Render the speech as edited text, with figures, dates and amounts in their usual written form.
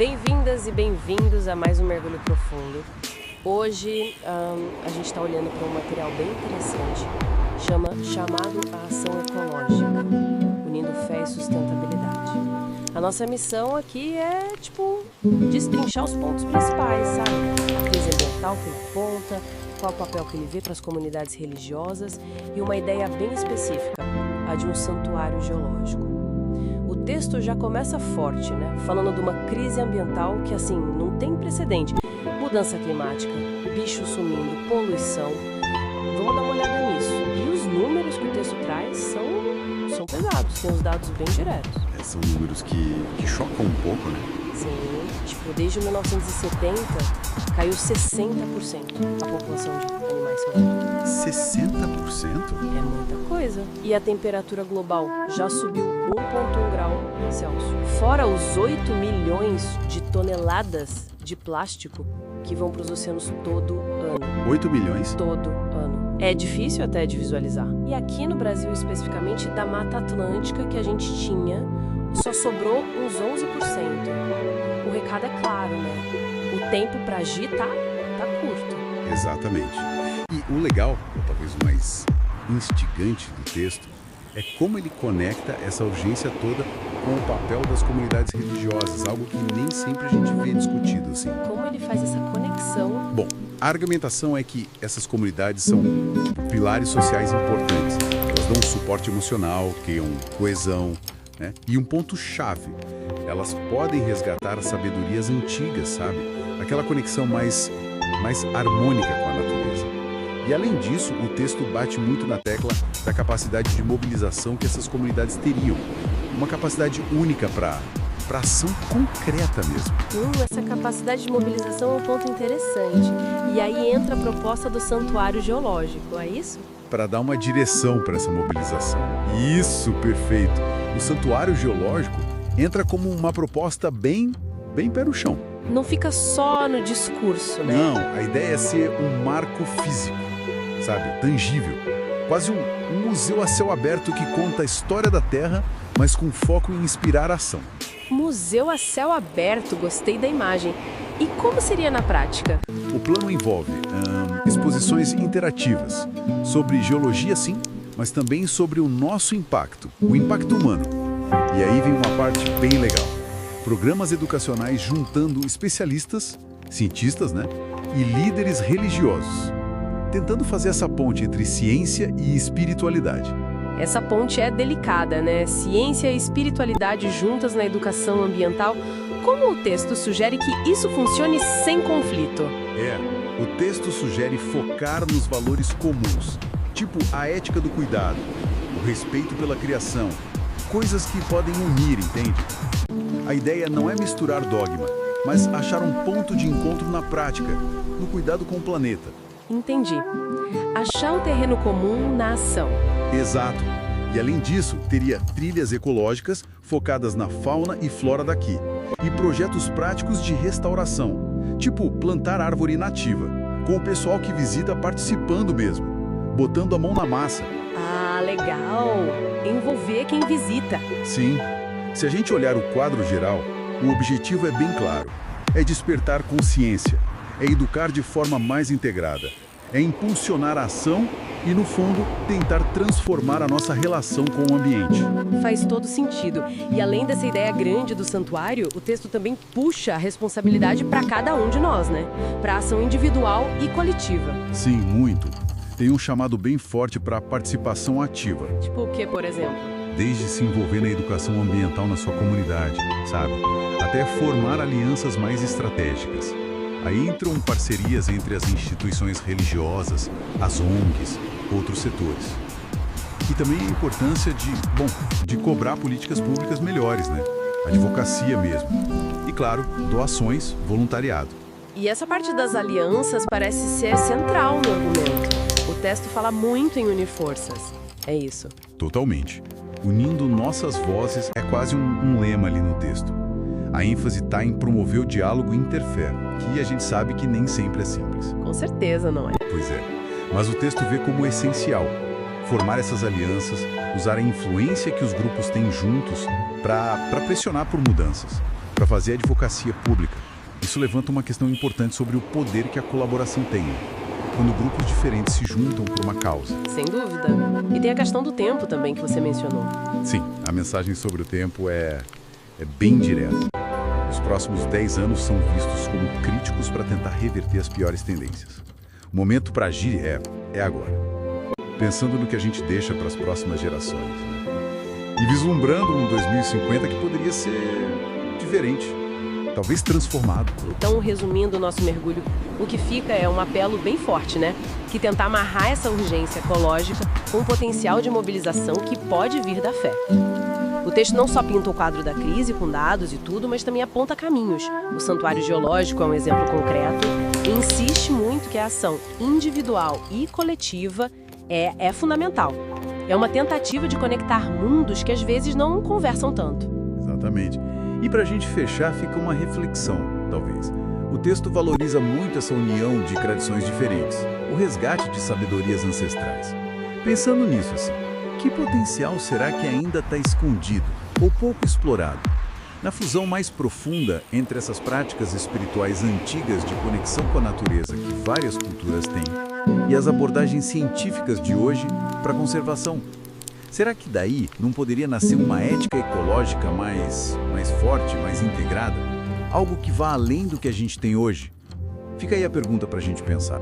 Bem-vindas e bem-vindos a mais um Mergulho Profundo. Hoje a gente está olhando para um material bem interessante, chamado a ação ecológica, unindo fé e sustentabilidade. A nossa missão aqui é, destrinchar os pontos principais, sabe? A crise ambiental que ele aponta, qual o papel que ele vê para as comunidades religiosas e uma ideia bem específica, a de um santuário geológico. O texto já começa forte, né? Falando de uma crise ambiental que, não tem precedente. Mudança climática, bichos sumindo, poluição. Vamos dar uma olhada nisso. E os números que o texto traz são pesados, tem os dados bem diretos. São números que chocam um pouco, né? Sim, desde 1970 caiu 60% a população de animais selvagens. 60%? É muita coisa. E a temperatura global já subiu 1,1 grau Celsius. Fora os 8 milhões de toneladas de plástico que vão para os oceanos todo ano. 8 milhões? Todo ano. É difícil até de visualizar. E aqui no Brasil, especificamente, da Mata Atlântica que a gente tinha, só sobrou uns 11%. O recado é claro, né? O tempo para agir tá curto. Exatamente. E o legal, ou talvez o mais instigante do texto, é como ele conecta essa urgência toda com o papel das comunidades religiosas, algo que nem sempre a gente vê discutido assim. Como ele faz essa conexão? Bom, a argumentação é que essas comunidades são pilares sociais importantes. Elas dão um suporte emocional, criam coesão, né? E um ponto-chave, elas podem resgatar sabedorias antigas, sabe? Aquela conexão mais harmônica com a natureza. E além disso, o texto bate muito na tecla da capacidade de mobilização que essas comunidades teriam. Uma capacidade única para ação concreta mesmo. Essa capacidade de mobilização é um ponto interessante. E aí entra a proposta do santuário geológico, é isso? Para dar uma direção para essa mobilização. Isso, perfeito. O santuário geológico entra como uma proposta bem pé no chão. Não fica só no discurso, né? Não, a ideia é ser um marco físico, sabe? Tangível. Quase um museu a céu aberto que conta a história da Terra, mas com foco em inspirar ação. Museu a céu aberto, gostei da imagem. E como seria na prática? O plano envolve exposições interativas sobre geologia, sim, mas também sobre o nosso impacto, o impacto humano. E aí vem uma parte bem legal. Programas educacionais juntando especialistas, cientistas, né, e líderes religiosos, tentando fazer essa ponte entre ciência e espiritualidade. Essa ponte é delicada, né? Ciência e espiritualidade juntas na educação ambiental. Como o texto sugere que isso funcione sem conflito? O texto sugere focar nos valores comuns, tipo a ética do cuidado, o respeito pela criação, coisas que podem unir, entende? A ideia não é misturar dogma, mas achar um ponto de encontro na prática, no cuidado com o planeta. Entendi. Achar o terreno comum na ação. Exato. E além disso, teria trilhas ecológicas focadas na fauna e flora daqui, e projetos práticos de restauração, tipo plantar árvore nativa, com o pessoal que visita participando mesmo, botando a mão na massa. Ah, legal! Envolver quem visita. Sim. Se a gente olhar o quadro geral, o objetivo é bem claro. É despertar consciência, é educar de forma mais integrada, é impulsionar a ação e, no fundo, tentar transformar a nossa relação com o ambiente. Faz todo sentido. E além dessa ideia grande do santuário, o texto também puxa a responsabilidade para cada um de nós, né? Para a ação individual e coletiva. Sim, muito. Tem um chamado bem forte para a participação ativa. Tipo o que, por exemplo? Desde se envolver na educação ambiental na sua comunidade, sabe? Até formar alianças mais estratégicas. Aí entram parcerias entre as instituições religiosas, as ONGs, outros setores. E também a importância de cobrar políticas públicas melhores, né? Advocacia mesmo. E, claro, doações, voluntariado. E essa parte das alianças parece ser central no argumento. O texto fala muito em unir forças. É isso. Totalmente. Unindo nossas vozes é quase um lema ali no texto. A ênfase está em promover o diálogo interfé, que a gente sabe que nem sempre é simples. Com certeza não é. Pois é. Mas o texto vê como essencial formar essas alianças, usar a influência que os grupos têm juntos para pressionar por mudanças. para fazer advocacia pública. Isso levanta uma questão importante sobre o poder que a colaboração tem, quando grupos diferentes se juntam por uma causa. Sem dúvida. E tem a questão do tempo também que você mencionou. Sim, a mensagem sobre o tempo é bem direta. Os próximos 10 anos são vistos como críticos para tentar reverter as piores tendências. O momento para agir é agora. Pensando no que a gente deixa para as próximas gerações, né? E vislumbrando um 2050 que poderia ser diferente, talvez transformado. Então, resumindo o nosso mergulho, o que fica é um apelo bem forte, né? Que tentar amarrar essa urgência ecológica com um potencial de mobilização que pode vir da fé. O texto não só pinta o quadro da crise com dados e tudo, mas também aponta caminhos. O Santuário Geológico é um exemplo concreto e insiste muito que a ação individual e coletiva é fundamental. É uma tentativa de conectar mundos que às vezes não conversam tanto. Exatamente. E para a gente fechar, fica uma reflexão, talvez. O texto valoriza muito essa união de tradições diferentes, o resgate de sabedorias ancestrais. Pensando nisso, assim, que potencial será que ainda está escondido ou pouco explorado? Na fusão mais profunda entre essas práticas espirituais antigas de conexão com a natureza que várias culturas têm e as abordagens científicas de hoje para a conservação. Será que daí não poderia nascer uma ética ecológica mais forte, mais integrada? Algo que vá além do que a gente tem hoje? Fica aí a pergunta para a gente pensar.